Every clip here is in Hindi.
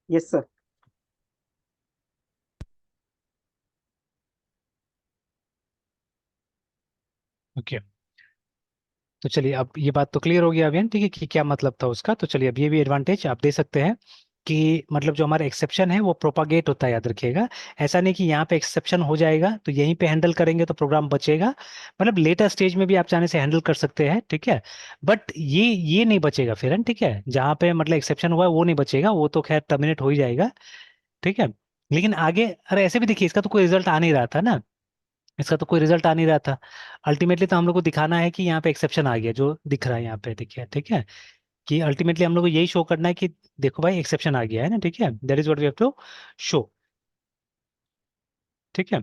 Yes sir. ओके। तो चलिए, अब ये बात तो क्लियर हो गया अभी, ठीक है, कि क्या मतलब था उसका। तो चलिए, अब ये भी एडवांटेज आप दे सकते हैं कि मतलब जो हमारा एक्सेप्शन है वो प्रोपागेट होता है, याद रखिएगा। ऐसा नहीं कि यहाँ पे एक्सेप्शन हो जाएगा तो यहीं पे हैंडल करेंगे तो प्रोग्राम बचेगा। मतलब लेटर स्टेज में भी आप चाहने से हैंडल कर सकते हैं, ठीक है। बट ये नहीं बचेगा फिर, है ठीक है। जहाँ पे मतलब एक्सेप्शन हुआ है वो नहीं बचेगा, वो तो खैर टर्मिनेट हो ही जाएगा, ठीक है। लेकिन आगे, अरे ऐसे भी देखिए, इसका तो कोई रिजल्ट आ नहीं रहा था ना। इसका तो कोई रिजल्ट आ नहीं रहा था। अल्टीमेटली तो हम लोग को दिखाना है कि यहाँ पे एक्सेप्शन आ गया, जो दिख रहा है यहाँ पे, देखिए, ठीक है। कि अल्टीमेटली हम लोग को यही शो करना है कि देखो भाई, एक्सेप्शन आ गया है ना, ठीक है। That is what we have to show, ठीक है।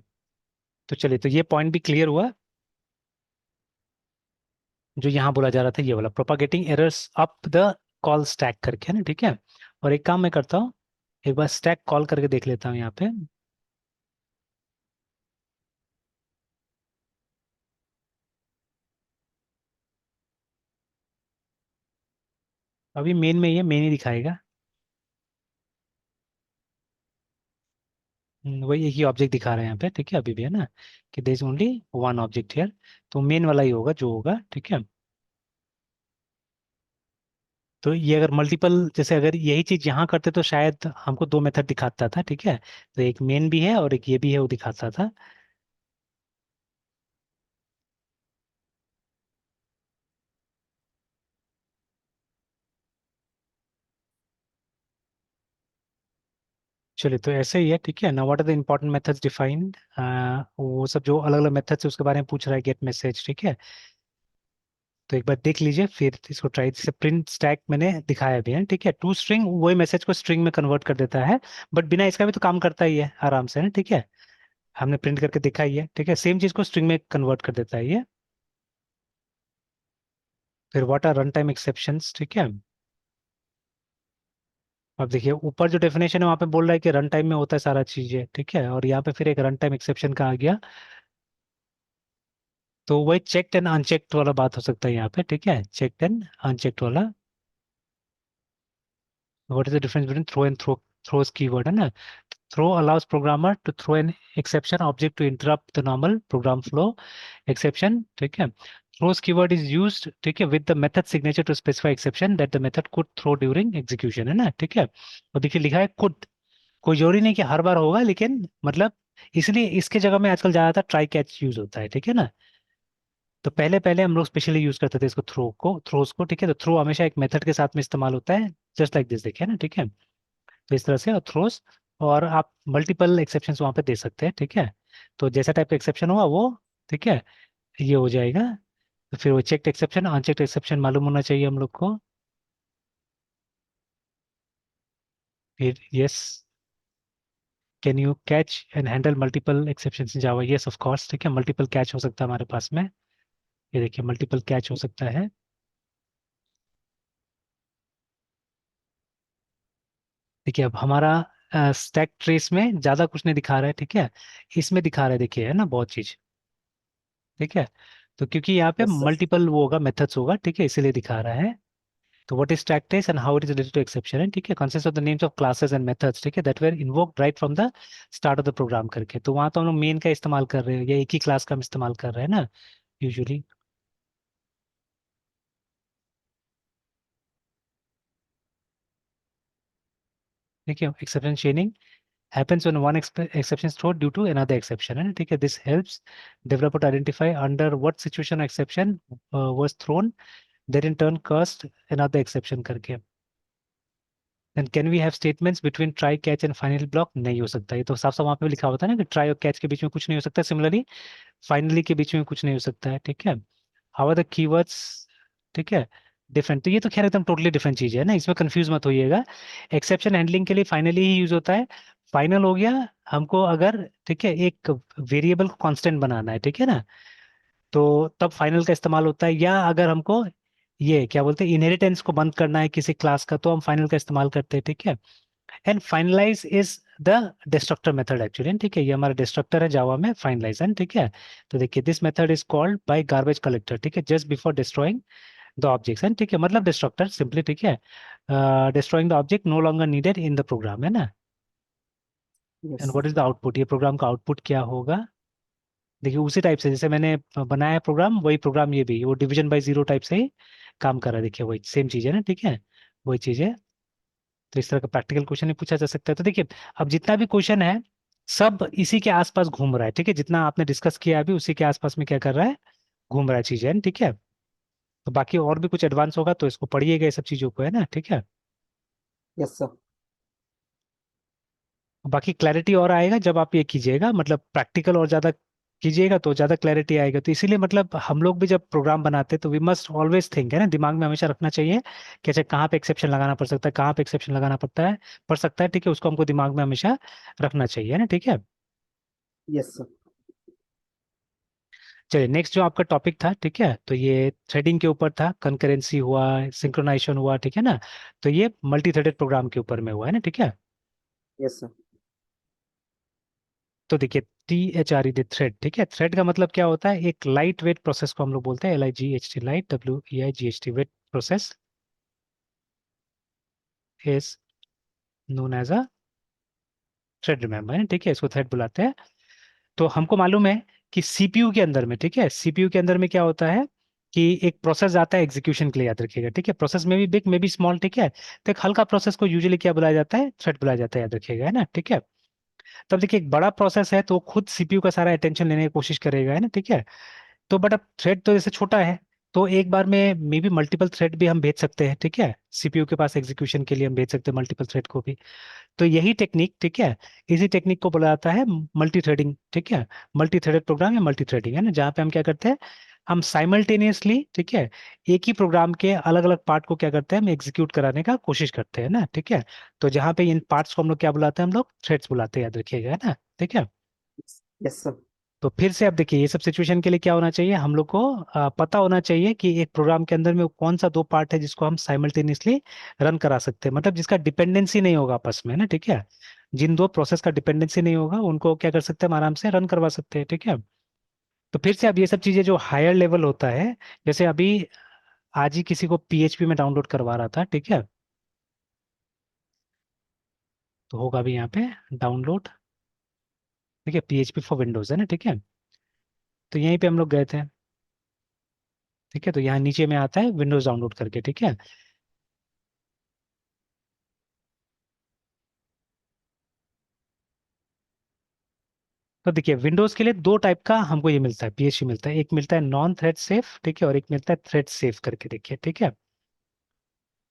तो चलिए, तो ये पॉइंट भी क्लियर हुआ। जो यहाँ बोला जा रहा था, ये वाला propagating errors up the call stack करके, है ना, ठीक है। और एक काम मैं करता हूँ, एक बार स्टैक कॉल करके देख लेता हूँ यहाँ पे। अभी मेन में ये मेन ही दिखाएगा। वही एक ही ऑब्जेक्ट दिखा रहा है यहाँ पे, ठीक है, अभी भी, है ना। कि there is only one object here. तो मेन वाला ही होगा जो होगा, ठीक है। तो ये अगर मल्टीपल, जैसे अगर यही चीज यहाँ करते तो शायद हमको दो मेथड दिखाता था, ठीक है। तो एक मेन भी है और एक ये भी है, वो दिखाता था। चलिए, तो ऐसे ही है, ठीक है ना। What are the important methods defined, वो सब जो अलग अलग मेथड्स है उसके बारे में पूछ रहा है, गेट मैसेज, ठीक है। तो एक बार देख लीजिए फिर इसको ट्राई। जैसे प्रिंट स्टैक मैंने दिखाया भी है, ठीक है। टू स्ट्रिंग वही मैसेज को स्ट्रिंग में कन्वर्ट कर देता है। बट बिना इसका भी तो काम करता ही है आराम से, है ना, ठीक है। हमने प्रिंट करके देखा ही है, ठीक है। सेम चीज को स्ट्रिंग में कन्वर्ट कर देता है ये। फिर what are run time exceptions, ठीक है। अब देखिए, ऊपर जो डेफिनेशन है वहाँ पे बोल रहा है कि रन टाइम में होता है सारा चीजें, ठीक है। और यहाँ पे फिर एक रन टाइम एक्सेप्शन का आ गया। तो वही चेक्ड एंड अनचेक्ड वाला बात हो सकता है यहाँ पे, ठीक है, चेक्ड एंड अनचेक्ड वाला। What is the difference between throw and throws keyword, है ना। Throw allows programmer to throw an exception object to interrupt the normal program flow. Exception, ठीक है। थ्रोस कीवर्ड इज यूज्ड, ठीक है, with the method signature to specify exception that the method could throw during execution, है ना, ठीक है। और देखिए लिखा है कुड। कोई जरूरी नहीं कि हर बार होगा, लेकिन मतलब इसलिए इसके जगह में आजकल ज्यादातर ट्राई कैच यूज होता है, ठीक है ना। तो पहले पहले हम लोग स्पेशली यूज करते थे इसको, थ्रोस को, ठीक है। तो थ्रो हमेशा एक मेथड के साथ में इस्तेमाल होता है, जस्ट लाइक दिस, देखिए ना, ठीक है। तो इस तरह से, और थ्रोस। और आप मल्टीपल एक्सेप्शंस वहां पे दे सकते हैं, ठीक है। तो जैसा टाइप का एक्सेप्शन हुआ वो, ठीक है, ये हो जाएगा। तो फिर वो चेक्ड एक्सेप्शन अनचेक्ड एक्सेप्शन मालूम होना चाहिए हम लोग को। फिर yes, can you catch and handle multiple exception in Java, yes of course, ठीक है। मल्टीपल कैच हो सकता है हमारे पास में। ये देखिए, मल्टीपल कैच हो सकता है। देखिए, अब हमारा स्टैक ट्रेस में ज्यादा कुछ नहीं दिखा रहा है, ठीक है। इसमें दिखा रहा है, देखिए, है ना, बहुत चीज, ठीक है। तो क्योंकि यहाँ पे यस सर। मल्टीपल वो होगा, मेथड्स होगा, ठीक है, इसीलिए दिखा रहा है। तो what is stack trace and how it is related to exception, है, ठीक है। Consist of the names of classes and methods, ठीक है, that were invoked right from the start of the program करके। तो वहां तो हम लोग मेन का इस्तेमाल कर रहे हैं, या एक ही क्लास का हम इस्तेमाल कर रहे हैं ना, यूजुअली। देखिए, exception चेनिंग happens when one exception is thrown due to another exception, है ना, ठीक है। This helps developer to identify under what situation exception was thrown, that in turn caused another exception करके। Then can we have statements between try catch and final block, नहीं हो सकता। ये तो साफ साफ वहाँ पे लिखा होता है ना कि try और catch के बीच में कुछ नहीं हो सकता। सिमिलरली फाइनली के बीच में कुछ नहीं हो सकता है, ठीक है। हाउ आर द कीवर्ड्स, ठीक है, डिफरेंट। तो ये तो खैर एकदम टोटली डिफरेंट चीज है ना, इसमें कंफ्यूज मत होइएगा। एक्सेप्शन हैंडलिंग के लिए फाइनली ही यूज होता है। फाइनल हो गया हमको अगर, ठीक है, एक वेरिएबल को कांस्टेंट बनाना है, ठीक है ना, तो तब फाइनल का इस्तेमाल होता है। या अगर हमको ये क्या बोलते हैं, इनहेरिटेंस को बंद करना है किसी क्लास का, तो हम फाइनल का इस्तेमाल करते हैं, ठीक है। And finalize is the destructor method actually, ठीक है। ये हमारा डिस्ट्रक्टर है जावा में, फाइनलाइज, है, ठीक है। तो देखिए, this method is called by garbage collector, ठीक है, just before destroying the objects है, ठीक है, मतलब डिस्ट्रक्टर सिंपली, ठीक है, destroying the object no longer needed in the program, है ना। And yes. What is the output, ये प्रोग्राम का आउटपुट क्या होगा। देखिए उसी टाइप से जैसे मैंने बनाया प्रोग्राम, वही प्रोग्राम ये भी, वो डिवीजन बाय जीरो टाइप से ही काम कर रहा है, देखिए वही सेम चीज़ है ना, ठीक है, वही चीज़ है। तो इस तरह का प्रैक्टिकल क्वेश्चन भी पूछा जा सकता है। तो देखिए अब जितना भी क्वेश्चन है सब इसी के आसपास घूम रहा है, ठीक है, जितना आपने डिस्कस किया अभी उसी के आसपास में क्या कर रहा है, घूम रहा है चीजें, ठीक है। तो बाकी और भी कुछ एडवांस होगा तो इसको पढ़िएगा ये सब चीजों को, है ना, ठीक है। Yes sir. बाकी क्लैरिटी और आएगा जब आप ये कीजिएगा, मतलब प्रैक्टिकल और ज्यादा कीजिएगा तो ज्यादा क्लैरिटी आएगा। तो इसीलिए मतलब हम लोग भी जब प्रोग्राम बनाते हैं तो वी मस्ट ऑलवेज थिंक, है ना, दिमाग में हमेशा रखना चाहिए कि अच्छा कहाँ पे एक्सेप्शन लगाना पड़ सकता है, कहाँ पे एक्सेप्शन लगाना पड़ सकता है, ठीक है, उसको हमको दिमाग में हमेशा रखना चाहिए, है ना, ठीक है। Yes sir. चलिए नेक्स्ट जो आपका टॉपिक था, ठीक है, तो ये थ्रेडिंग के ऊपर था, कंकरेंसी हुआ, सिंक्रोनाइजेशन हुआ, ठीक है ना। तो ये मल्टी थ्रेडेड प्रोग्राम के ऊपर में हुआ, है ना, ठीक है। Yes sir. तो देखिए THRED थ्रेड, ठीक है, थ्रेड का मतलब क्या होता है, एक लाइट वेट प्रोसेस को हम लोग बोलते हैं, LIGHT, light, WEIGHT, weight process is known as a thread, remember, ठीक है, इसको थ्रेड बुलाते हैं। तो हमको मालूम है कि सीपीयू के अंदर में, ठीक है, सीपीयू के अंदर में क्या होता है कि एक प्रोसेस आता है एग्जीक्यूशन के लिए, याद रखिएगा, ठीक है, प्रोसेस में भी बिग में भी स्मॉल, ठीक है। तो एक हल्का प्रोसेस को यूजुअली क्या बुलाया जाता है, थ्रेड बुलाया जाता है, याद रखिएगा, है ना, ठीक है। तब देखिए एक बड़ा प्रोसेस है तो वो खुद सीपीयू का सारा अटेंशन लेने की कोशिश करेगा, है ना, ठीक है। तो बट अब थ्रेड तो जैसे छोटा है तो एक बार में मे बी मल्टीपल थ्रेड भी हम भेज सकते हैं, ठीक है, सीपीयू के पास एग्जीक्यूशन के लिए हम भेज सकते हैं मल्टीपल थ्रेड को भी। तो यही टेक्निक, ठीक है, इसी टेक्निक को बोला जाता है मल्टी थ्रेडिंग, ठीक है, मल्टी थ्रेडेड प्रोग्राम या मल्टी थ्रेडिंग, है ना, जहाँ पे हम क्या करते हैं, हम साइमल्टेनियसली, ठीक है, एक ही प्रोग्राम के अलग अलग पार्ट को क्या करते हैं, हम एग्जीक्यूट कराने का कोशिश करते हैं ना, ठीक है। तो जहाँ पे इन पार्ट्स को हम लोग क्या बुलाते हैं, हम लोग थ्रेड्स बुलाते हैं, याद रखिएगा, है ना, ठीक है। Yes sir. तो फिर से अब देखिए ये सब सिचुएशन के लिए क्या होना चाहिए, हम लोग को पता होना चाहिए कि एक प्रोग्राम के अंदर में कौन सा दो पार्ट है जिसको हम साइमल्टेनियसली रन करा सकते हैं, मतलब जिसका डिपेंडेंसी नहीं होगा आपस में, ना, ठीक है। जिन दो प्रोसेस का डिपेंडेंसी नहीं होगा उनको क्या कर सकते हैं, हम आराम से रन करवा सकते हैं, ठीक है। तो फिर से अब ये सब चीजें जो हायर लेवल होता है, जैसे अभी आज ही किसी को PHP में डाउनलोड करवा रहा था, ठीक है, तो होगा अभी यहाँ पे डाउनलोड, ठीक है, PHP फॉर विंडोज, है ना, ठीक है। तो यहीं पे हम लोग गए थे, ठीक है, तो यहाँ नीचे में आता है विंडोज डाउनलोड करके, ठीक है। तो देखिए विंडोज के लिए दो टाइप का हमको ये मिलता है, PHP मिलता है, एक मिलता है नॉन थ्रेड सेफ, ठीक है, और एक मिलता है थ्रेड सेफ करके, देखिए, ठीक है।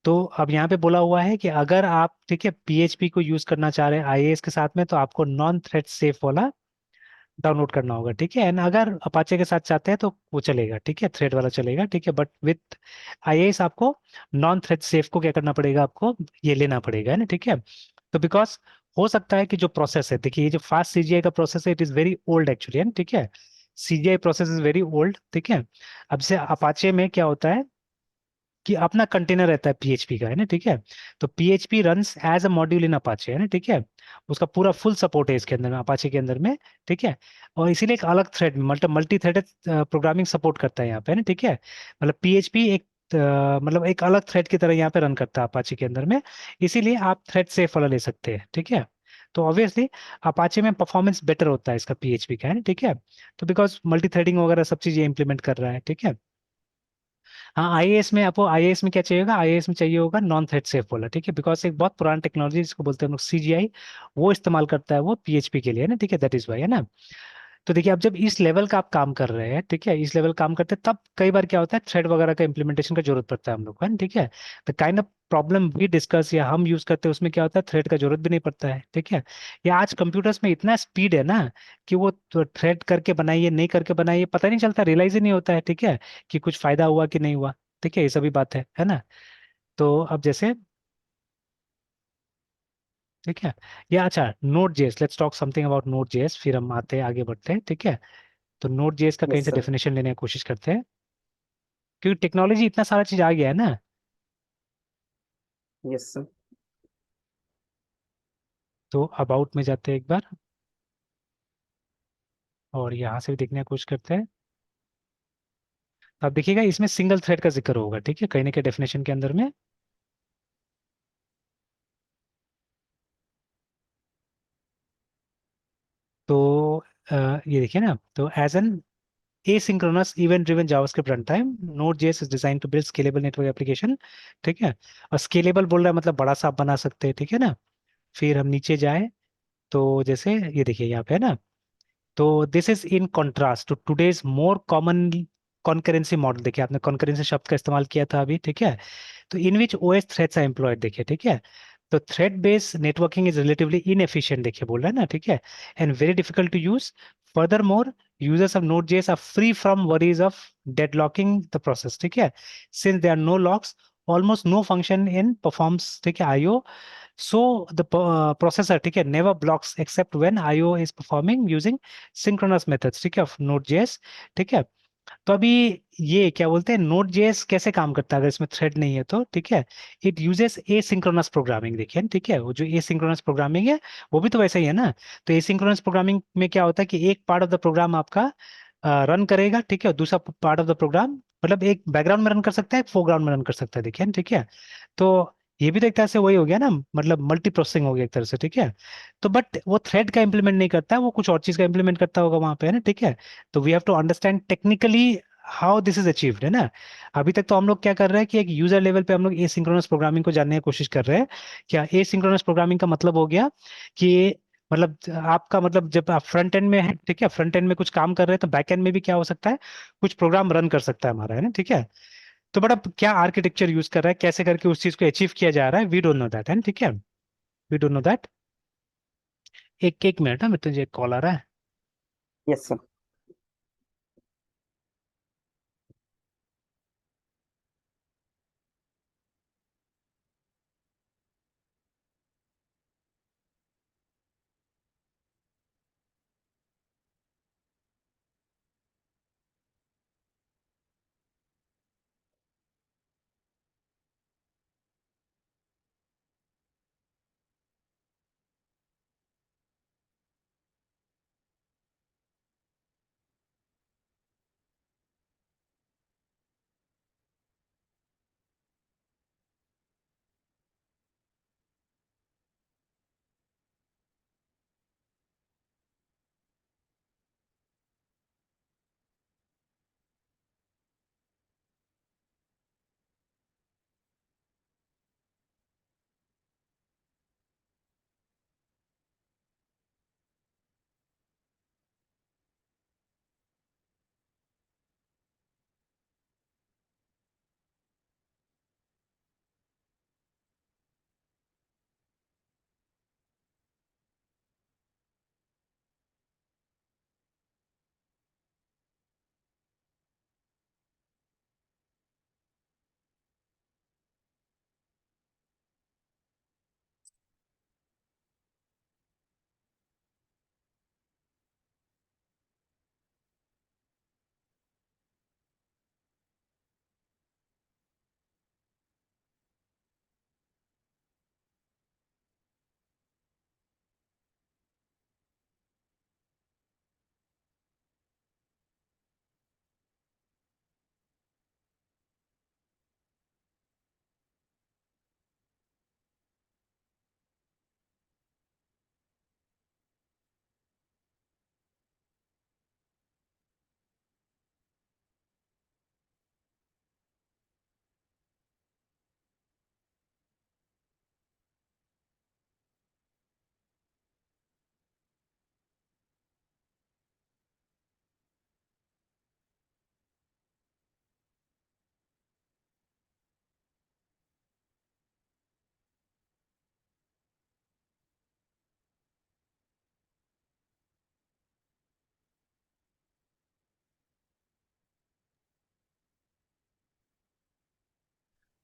तो अब यहाँ पे बोला हुआ है कि अगर आप, ठीक है, PHP को यूज करना चाह रहे हैं IIS के साथ में तो आपको नॉन थ्रेड सेफ वाला डाउनलोड करना होगा, ठीक है। एंड अगर अपाचे के साथ चाहते हैं तो वो चलेगा, ठीक है, थ्रेड वाला चलेगा, ठीक है, बट विथ IIS आपको नॉन थ्रेड सेफ को क्या करना पड़ेगा, आपको ये लेना पड़ेगा, है ना, ठीक है। तो बिकॉज हो सकता है कि जो प्रोसेस है, देखिए ये जो फास्ट CGI का प्रोसेस है it is very old actually, है ना, ठीक है, CGI process is very old, ठीक है। अब से अपाचे में क्या होता है कि अपना कंटेनर रहता है PHP का, है ना, ठीक है। तो PHP runs as a module in Apache, है ना, ठीक है। उसका पूरा फुल सपोर्ट है इसके अंदर में, अपाचे के अंदर में, ठीक है। और इसीलिए एक अलग थ्रेड में मतलब मल्टी थ्रेडेड प्रोग्रामिंग सपोर्ट करता है यहाँ पे, है ना, ठीक है। मतलब PHP एक मतलब एक अलग थ्रेड की तरह यहाँ पे रन करता है अपाचे के अंदर में, इसीलिए आप थ्रेड सेफ वाला ले सकते हैं, ठीक है। तो ऑब्वियसली अपाचे में परफॉर्मेंस बेटर होता है इसका PHP का, है ना, ठीक है। तो बिकॉज मल्टी थ्रेडिंग वगैरह सब चीज़ ये इंप्लीमेंट कर रहा है, ठीक है। हाँ आईएएस में आपको, आईएएस में क्या चाहिए होगा, आईएएस में चाहिए होगा नॉन थ्रेड सेफ वाला, ठीक है, बिकॉज एक बहुत पुराना टेक्नोलॉजी जिसको बोलते हैं हम लोग CGI, वो इस्तेमाल करता है वो PHP के लिए, है ना, ठीक है, दैट इज वाई, है ना। तो देखिए अब जब इस लेवल का आप काम कर रहे हैं, ठीक है, इस लेवल काम करते हैं तब कई बार क्या होता है थ्रेड वगैरह का इंप्लीमेंटेशन का जरूरत पड़ता है हम लोग को, है ना, ठीक है। द काइंड ऑफ प्रॉब्लम भी डिस्कस या हम यूज करते हैं उसमें क्या होता है थ्रेड का जरूरत भी नहीं पड़ता है, ठीक है। या आज कंप्यूटर्स में इतना स्पीड है ना कि वो तो थ्रेड करके बनाइए नहीं करके बनाइए पता नहीं चलता, रियलाइज ही नहीं होता है, ठीक है, कि कुछ फायदा हुआ कि नहीं हुआ, ठीक है, ये सभी बात है ना। तो अब जैसे, ठीक है, या अच्छा Node.js, let's talk something about Node.js, फिर हम आते हैं आगे बढ़ते हैं, ठीक है। तो Node.js का कहीं यस से सर। डेफिनेशन लेने की कोशिश करते हैं, क्योंकि टेक्नोलॉजी इतना सारा चीज आ गया है ना। Yes sir. तो अबाउट में जाते हैं एक बार और यहाँ से भी देखने की कोशिश करते हैं। तो आप देखिएगा इसमें सिंगल थ्रेड का जिक्र होगा, ठीक है, कहीं ना कहीं डेफिनेशन के अंदर में। तो ये देखिए ना, तो as an asynchronous event driven JavaScript runtime, Node.js is designed to build scalable network application, ठीक है। और स्केलेबल बोल रहा है मतलब बड़ा सा आप बना सकते हैं, ठीक है ना। फिर हम नीचे जाए तो जैसे ये देखिए यहाँ पे है ना, तो this is in contrast to today's more common concurrency model. देखिए आपने कॉन्करेंसी शब्द का इस्तेमाल किया था अभी, ठीक है। तो in which OS threads are employed, देखिए, ठीक है। तो thread based networking is relatively inefficient, देखिए बोल रहा है ना, ठीक है, and very difficult to use. Furthermore, users of Node.js are free from worries of deadlocking the process, ठीक है, since there are no locks, almost no function in performs, ठीक है, IO. So the processor, ठीक है, never blocks except when IO is performing using synchronous methods, ठीक है, of Node.js, ठीक है। तो अभी ये क्या बोलते हैं, नोड जेएस कैसे काम करता है अगर इसमें थ्रेड नहीं है तो, ठीक है। इट यूजेस एसिंक्रोनस प्रोग्रामिंग, देखिए, ठीक है, वो जो एसिंक्रोनस प्रोग्रामिंग है वो भी तो वैसे ही है ना। तो एसिंक्रोनस प्रोग्रामिंग में क्या होता है कि एक पार्ट ऑफ द प्रोग्राम आपका रन करेगा, ठीक है, और दूसरा पार्ट ऑफ द प्रोग्राम मतलब एक बैकग्राउंड में रन कर सकता है, एक फोरग्राउंड में रन कर सकता है, देखिए, ठीक है। तो ये भी तो एक तरह से वही हो गया ना, मतलब मल्टी प्रोसेसिंग हो गया एक तरह से, ठीक है। तो बट वो थ्रेड का इंप्लीमेंट नहीं करता है, वो कुछ और चीज का इंप्लीमेंट करता होगा वहां पे, है ना, ठीक है। तो we have to understand technically how this is achieved, है ना। अभी तक तो हम लोग क्या कर रहे हैं कि एक यूजर लेवल पे हम लोग एसिंक्रोनस प्रोग्रामिंग को जानने की कोशिश कर रहे हैं। क्या एसिंक्रोनस प्रोग्रामिंग का मतलब हो गया कि मतलब आपका मतलब जब आप फ्रंट एंड में है, ठीक है, फ्रंट एंड में कुछ काम कर रहे हैं तो बैक एंड में भी क्या हो सकता है, कुछ प्रोग्राम रन कर सकता है हमारा, है ना, ठीक है। तो बट अब क्या आर्किटेक्चर यूज कर रहा है, कैसे करके उस चीज को अचीव किया जा रहा है, वी डोंट नो दैट, है ना, ठीक है, वी डोंट नो दैट। एक एक मिनट है, मैं तुझे कॉल आ रहा है। Yes, sir.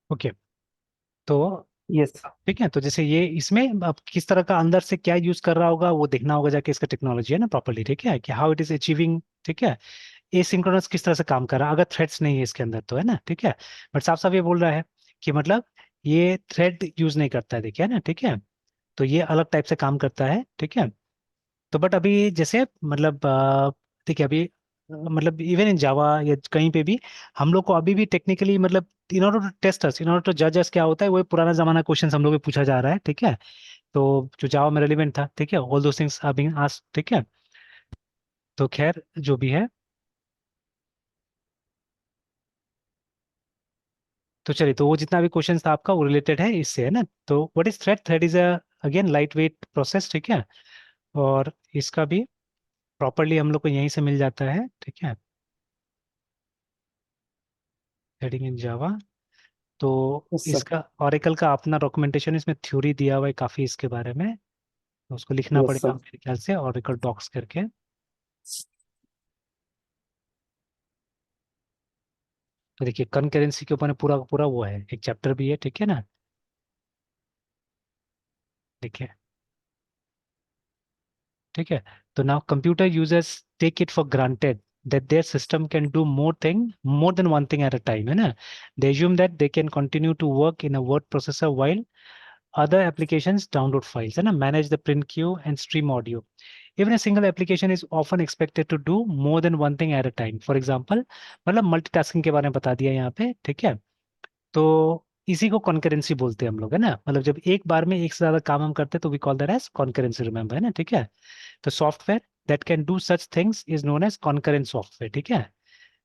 ओके, तो Yes, ठीक है, तो जैसे ये इसमें अब किस तरह का अंदर से क्या यूज कर रहा होगा वो देखना होगा जाके, इसका टेक्नोलॉजी है ना प्रॉपर्ली, ठीक है, कि हाउ इट इज अचीविंग, ठीक है, एसिंक्रोनस किस तरह से काम कर रहा है, अगर थ्रेड्स नहीं है इसके अंदर तो, है ना, ठीक है। बट साफ साफ ये बोल रहा है कि मतलब ये थ्रेड यूज नहीं करता है, देखिए, है ना, ठीक है। तो ये अलग टाइप से काम करता है, ठीक है। तो बट अभी जैसे मतलब देखिए अभी मतलब इवन इन जावा या कहीं पे भी हम लोग को अभी भी टेक्निकली मतलब in order to test us, in order to जज अस, क्या होता है वो पुराना जमाना क्वेश्चन हम लोग को पूछा जा रहा है, ठीक है। तो जो जावा में रेलिवेंट था, ठीक है, ऑल दो थिंग्स आर बीइंग आस्क्ड, ठीक है। तो खैर जो भी है, तो चलिए, तो वो जितना भी क्वेश्चन था आपका वो रिलेटेड है इससे, है ना। तो what is thread? Thread is a again light weight process, ठीक है। और इसका भी प्रॉपरली हम लोग को यहीं से मिल जाता है, ठीक है, थ्रेडिंग इन जावा। तो यस सर। इसका ऑरेकल का अपना डॉक्यूमेंटेशन, इसमें थ्योरी दिया हुआ है काफी इसके बारे में, तो उसको लिखना यस पड़ेगा सर। मेरे ख्याल से, ऑरेकल डॉक्स करके। तो देखिए कनकरेंसी के ऊपर में पूरा का पूरा वो है, एक चैप्टर भी है, ठीक है ना। देखिए, ठीक है। तो now computer users take it for granted that their system can do more than one thing at a time, है ना। They assume that they can continue to work in a word processor while other applications download files, है ना, manage the print queue and stream audio. Even a single application is often expected to do more than one thing at a time. For example, मतलब मल्टीटास्किंग के बारे में बता दिया यहाँ पे, ठीक है। तो इसी को कॉन्करेंसी बोलते हैं हम लोग, है ना। मतलब जब एक बार में एक से ज्यादा काम हम करते हैं तो we call that as concurrency, remember, है ना, ठीक है। तो software that can do such things is known as concurrent software, ठीक है।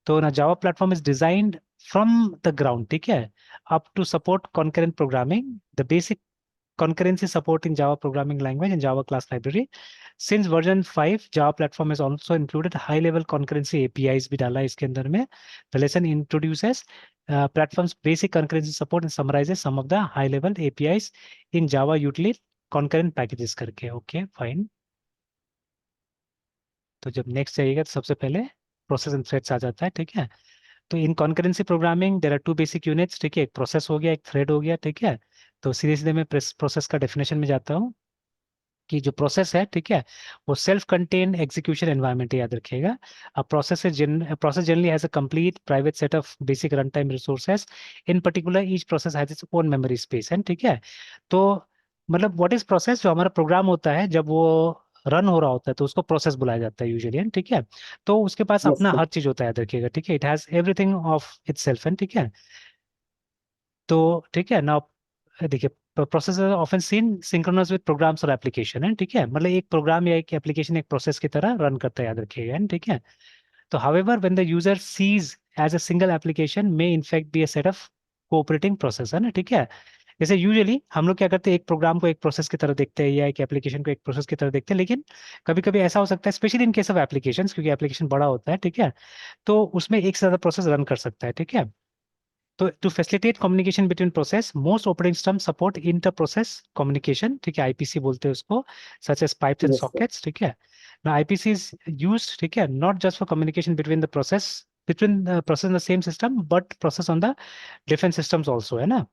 तो ना Java platform is designed from the ground, ठीक है, up to support concurrent programming. The basic concurrency support in Java programming language and Java class library. Since version 5, Java platform has also included high-level concurrency APIs भी डाला है इसके अंदर में. The lesson introduces platform's basic concurrency support and summarizes some of the high-level APIs in Java utility concurrent packages करके. Okay, fine. तो जब नेक्स्ट जाइएगा तो सबसे पहले प्रोसेस एंड थ्रेड्स आ जाता है, ठीक है। तो in concurrency programming there are two basic units, ठीक है, एक प्रोसेस हो गया, एक थ्रेड हो गया, ठीक है। तो सीधे सीधे मैं प्रोसेस का डेफिनेशन में जाता हूँ कि जो प्रोसेस है, ठीक है, वो सेल्फ कंटेन एग्जीक्यूशन एनवायरनमेंट, याद रखिएगा। A process generally has a complete private set of basic run time resources. In particular each process has its own memory space, है, ठीक है। तो मतलब व्हाट इज प्रोसेस? जो हमारा प्रोग्राम होता है जब वो रन हो रहा होता है तो उसको प्रोसेस बुलाया जाता है यूजुअली, ठीक है। तो उसके पास यस अपना सर। हर चीज होता है, याद रखिएगा, ठीक है। It has everything of itself, ठीक है। तो ठीक है ना, देखिए, process often seen synchronous with programs और एप्लीकेशन, है, ठीक है। मतलब एक प्रोग्राम या एक एप्लीकेशन एक प्रोसेस की तरह रन करता है, याद रखिएगा, है, ठीक है। तो however when the user sees as a single application may in fact be a set of cooperating process, है ना, ठीक है। जैसे यूजुअली हम लोग क्या करते हैं, एक प्रोग्राम को एक प्रोसेस की तरह देखते हैं या एक एप्लीकेशन को एक प्रोसेस की तरह देखते हैं, लेकिन कभी कभी ऐसा हो सकता है, specially in case of applications, क्योंकि एप्लीकेशन बड़ा होता है, ठीक है, तो उसमें एक से ज्यादा प्रोसेस रन कर सकता है, ठीक है। तो to facilitate communication between process, most operating system support inter process communication, ठीक है, आईपीसी बोलते हैं उसको, such as pipes and yes sir. Sockets, ठीक है। ना आईपीसी इज यूज्ड, ठीक है, not just for communication between the process in the same system but process on the different systems also, है ना।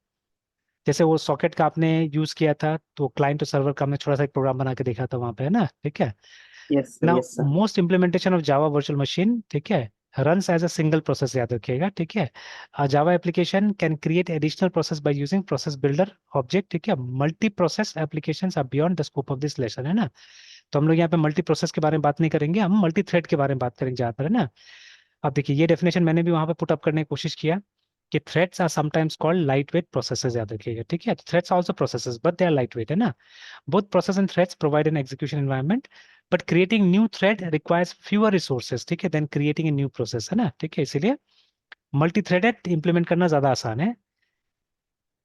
जैसे वो सॉकेट का आपने यूज किया था, तो क्लाइंट टू सर्वर का हमने छोटा सा एक प्रोग्राम बना के देखा था वहां पे, है ना, ठीक है। Yes sir. Now, yes sir. most implementation of Java virtual machine, ठीक है, runs as a single process, याद रखिएगा, ठीक है। A Java application can create additional process by using process builder object, ठीक है। Multi process applications are beyond the scope of this lesson, है ना। तो हम लोग यहाँ पे मल्टी प्रोसेस के बारे में बात नहीं करेंगे, हम मल्टी थ्रेड के बारे में बात करेंगे ज्यादातर, है ना। अब देखिए ये डेफिनेशन मैंने भी वहां पे पुट अप करने की कोशिश किया कि threads are sometimes called lightweight processes, याद रखिएगा, ठीक है। Threads also processes but they are lightweight, है ना। Both process and threads provide an execution environment, but creating new thread requires fewer resources, ठीक है, than creating a new process, है ना, ठीक है। इसीलिए मल्टी थ्रेडेड इंप्लीमेंट करना ज्यादा आसान है।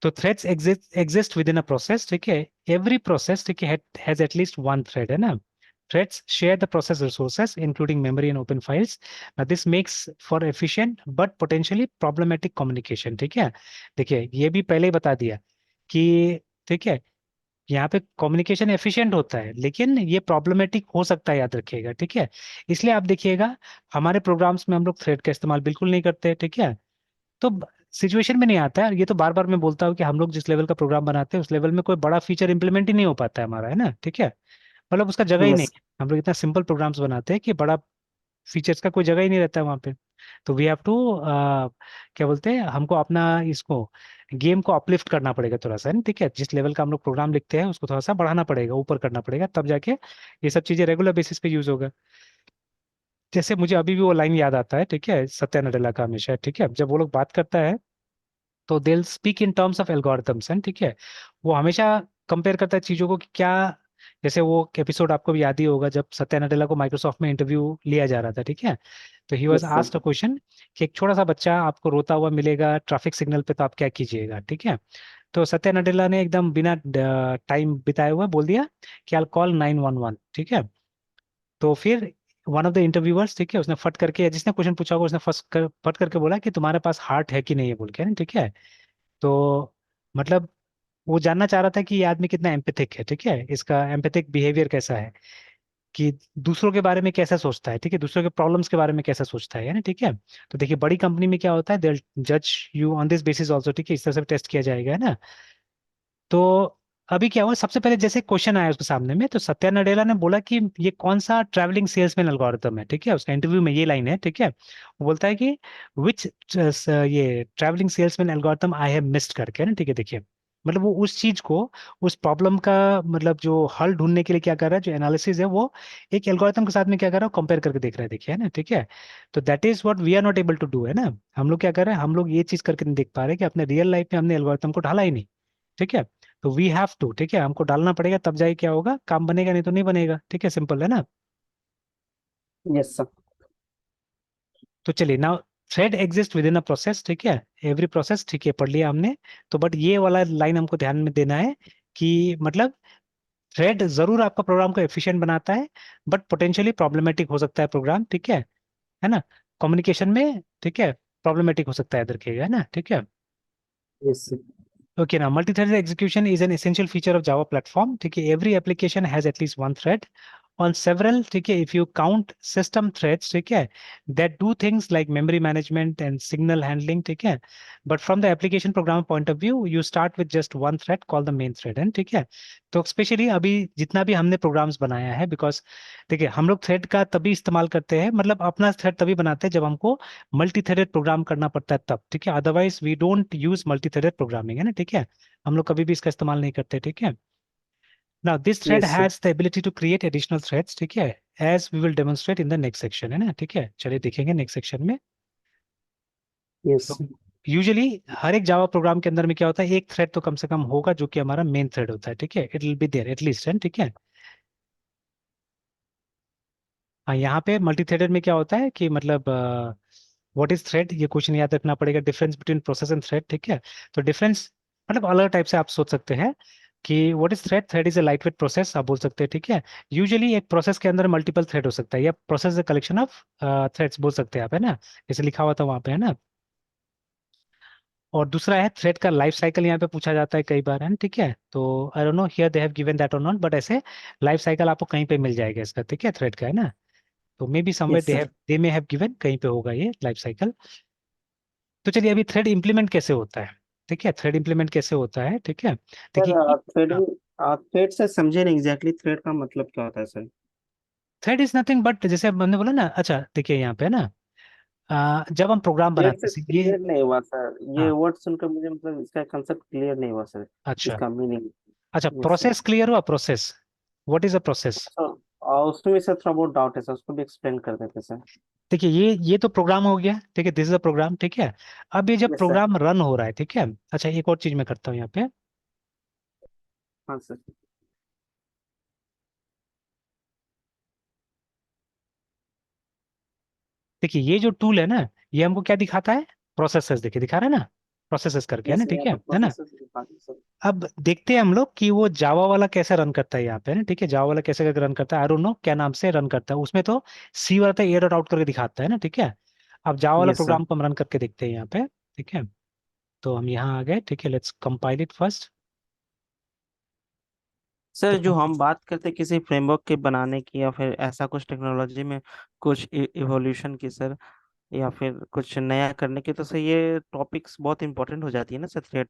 तो threads exist with in a process, ठीक है। एवरी प्रोसेस, ठीक है, हैज एटलीस्ट वन थ्रेड, है ना। Threads share the process resources including memory and open files. This makes for efficient but potentially problematic communication, ठीक है। देखिए ये भी पहले ही बता दिया कि, ठीक है, यहाँ पे कम्युनिकेशन एफिशिएंट होता है लेकिन ये प्रॉब्लमेटिक हो सकता है, याद रखिएगा, ठीक है। इसलिए आप देखिएगा हमारे प्रोग्राम्स में हम लोग थ्रेड का इस्तेमाल बिल्कुल नहीं करते, ठीक है। तो सिचुएशन में नहीं आता है, ये तो बार बार मैं बोलता हूँ कि हम लोग जिस लेवल का प्रोग्राम बनाते हैं उस लेवल में कोई बड़ा फीचर इंप्लीमेंट ही नहीं हो पाता है हमारा, है ना, ठीक है। मतलब उसका जगह ही नहीं यस। है, हम लोग इतना सिंपल प्रोग्राम्स बनाते हैं कि बड़ा फीचर्स का कोई जगह ही नहीं रहता है वहाँ पे। तो वी हैव टू क्या बोलते हैं, हमको अपना इसको गेम को अपलिफ्ट करना पड़ेगा थोड़ा सा, है ना, ठीक है। जिस लेवल का हम लोग प्रोग्राम लिखते हैं उसको थोड़ा सा बढ़ाना पड़ेगा, ऊपर करना पड़ेगा, तब जाके ये सब चीजें रेगुलर बेसिस पे यूज होगा। जैसे मुझे अभी भी वो लाइन याद आता है, ठीक है, सत्या नडेला का हमेशा, ठीक है, जब वो लोग बात करता है तो they speak in terms of algorithms and, ठीक है, वो हमेशा कंपेयर करता है चीजों को कि क्या, जैसे वो एपिसोड आपको भी याद ही होगा जब सत्या नडेला को माइक्रोसॉफ्ट में इंटरव्यू लिया जा रहा था, ठीक है, तो he was yes sir. Asked a question कि एक छोटा सा बच्चा आपको रोता हुआ मिलेगा ट्रैफिक सिग्नल पे, तो आप क्या कीजिएगा, ठीक है, तो सत्या नडेला ने एकदम बिना टाइम बिताए हुए बोल दिया कि आई कॉल 911, ठीक है, तो फिर वन ऑफ द इंटरव्यूअर्स, ठीक है, उसने फट करके, जिसने क्वेश्चन पूछा होगा उसने फट करके बोला कि तुम्हारे पास हार्ट है कि नहीं है बोल के, ठीक है, तो मतलब वो जानना चाह रहा था कि ये आदमी कितना एम्पैथिक है, ठीक है, इसका एम्पैथिक बिहेवियर कैसा है, कि दूसरों के बारे में कैसा सोचता है, ठीक है, दूसरों के प्रॉब्लम्स के बारे में कैसा सोचता है ना, ठीक है, तो देखिए बड़ी कंपनी में क्या होता है, दे जज you on this basis also, ठीक है, इस तरह से टेस्ट किया जाएगा, है ना, तो अभी क्या हुआ, सबसे पहले जैसे क्वेश्चन आया उसके सामने में, तो सत्या नडेला ने बोला कि ये कौन सा ट्रैवलिंग सेल्समैन एल्गोरिथम है, ठीक है, उसका इंटरव्यू में ये लाइन है, ठीक है, वो बोलता है कि विच ये travelling salesman algorithm I have missed करके, है ना, ठीक है, देखिए मतलब वो उस चीज को, उस प्रॉब्लम का मतलब जो हल ढूंढने के लिए क्या कर रहा है, जो एनालिसिस है वो एक एल्गोरिथम के साथ में क्या कर रहा है, कंपेयर करके देख रहा है, देखिए, है ना, ठीक है, तो that is what we are not able to do, है ना, हम लोग क्या कर रहे हैं, हम लोग ये चीज करके नहीं देख पा रहे कि अपने रियल लाइफ में हमने एल्गोरिथम को ढाला ही नहीं, ठीक है, तो वी हैव टू, ठीक है, हमको डालना पड़ेगा तब जाके क्या होगा, काम बनेगा, नहीं तो नहीं बनेगा, ठीक है, सिंपल है ना। Yes sir. तो चलिए now, thread exist with in a process, ठीक है, एवरी प्रोसेस, ठीक है, पढ़ लिया हमने, तो बट ये वाला लाइन हमको ध्यान में देना है कि मतलब थ्रेड जरूर आपका प्रोग्राम को एफिशिएंट बनाता है, बट पोटेंशियली प्रॉब्लमेटिक हो सकता है प्रोग्राम, ठीक है ना, कम्युनिकेशन में, ठीक है, प्रॉब्लमेटिक हो सकता है इधर के, है ना, ठीक है। Yes sir. Okay, now multi-threaded execution is an essential feature of Java platform. ठीक है, every application has at least one thread. On several, ठीक है, if you count system threads, ठीक है, that do things like memory management and signal handling, ठीक है, but from the application programmer point of view, you start with just one thread called the main thread, and ठीक है, तो स्पेशली अभी जितना भी हमने प्रोग्राम्स बनाया है, बिकॉज देखिए हम लोग थ्रेड का तभी इस्तेमाल करते हैं, मतलब अपना थ्रेड तभी बनाते हैं जब हमको मल्टी थ्रेडेड प्रोग्राम करना पड़ता है तब, ठीक है, otherwise we don't use multithreaded programming, है ना, ठीक है, हम लोग कभी भी इसका इस्तेमाल नहीं करते, ठीक है। Now this thread yes sir. Has the ability to create additional threads, ठीक है, as we will demonstrate in the next section, है ना, ठीक है, चलिए देखेंगे नेक्स्ट सेक्शन में। यस तो सर। यूजुअली हर एक जावा प्रोग्राम के अंदर में क्या होता है, एक थ्रेड तो कम से कम होगा जो कि हमारा मेन थ्रेड होता है, ठीक है, it will be there at least, है, ठीक है। हाँ, यहाँ पे मल्टी थ्रेडेड में क्या होता है कि मतलब व्हाट इज थ्रेड, ये क्वेश्चन याद रखना पड़ेगा, difference between process and thread, ठीक है, तो डिफरेंस मतलब अलग टाइप से आप सोच सकते हैं कि what is thread, thread is a light weight process, आप बोल सकते हैं, ठीक है, यूजुअली एक प्रोसेस के अंदर मल्टीपल थ्रेड हो सकता है, या process a collection of threads बोल सकते हैं आप, है ना, जैसे लिखा हुआ था वहाँ पे, है ना। और दूसरा है थ्रेड का लाइफ साइकिल, यहाँ पे पूछा जाता है कई बार, है ना, ठीक है, तो I don't know here they have given that और नॉट, बट ऐसे लाइफ साइकिल आपको कहीं पे मिल जाएगा इसका, ठीक है, थ्रेड का, है ना, तो may be somewhere yes sir. They may have given, कहीं पे होगा ये लाइफ साइकिल। तो चलिए अभी थ्रेड इंप्लीमेंट कैसे होता है, ठीक है, थ्रेड इंप्लीमेंट कैसे होता है, ठीक है, सर देखिए थ्रेडिंग, आप थ्रेड से समझे नहीं एग्जैक्टली, थ्रेड का मतलब क्या होता है sir? Thread is nothing but, जैसे अब हमने बोला ना, अच्छा देखिए यहाँ पे ना, जब हम प्रोग्राम थ्रेड बनाते से हैं ये, क्लियर नहीं हुआ सर, ये हाँ, वर्ड सुनकर मुझे मतलब इसका कंसेप्ट क्लियर नहीं हुआ सर, अच्छा, इसका मीनिंग। अच्छा, यस सर। प्रोसेस क्लियर हुआ, process, what is a process. Sir और उसमें भी सर थोड़ा बहुत डाउट है सर, उसको भी एक्सप्लेन कर देते सर। देखिए ये तो प्रोग्राम हो गया, ठीक है, दिस इज अ प्रोग्राम, ठीक है, अब ये जब यस सर। प्रोग्राम रन हो रहा है, ठीक है, अच्छा एक और चीज मैं करता हूँ यहाँ पे, हाँ सर। देखिए ये जो टूल है ना, ये हमको क्या दिखाता है, प्रोसेसेस, देखिए दिखा रहा है ना, प्रोसेसेस करके, है यस ना, सर, ठीक यहाँ पर है ना। प्रोसेस दिखा दीजिए सर। अब देखते हैं हम लोग कि वो जावा वाला कैसे रन करता है यहाँ पे, है ना, ठीक है, जावा वाला कैसे करके रन करता है, आई डोंट नो क्या नाम से रन करता है, उसमें तो सी वाला ए डॉट आउट करके दिखाता है ना, ठीक है। अब जावा वाला यस सर। प्रोग्राम को हम रन करके देखते हैं यहाँ पे, ठीक है, तो हम यहाँ आ गए, ठीक है, लेट्स कंपाइल इट फर्स्ट। तो सर जो हम बात करते किसी फ्रेमवर्क के बनाने की, या फिर ऐसा कुछ टेक्नोलॉजी में कुछ इवोल्यूशन की सर, या फिर कुछ नया करने की, तो सर ये टॉपिक्स बहुत इंपॉर्टेंट हो जाती है ना सर,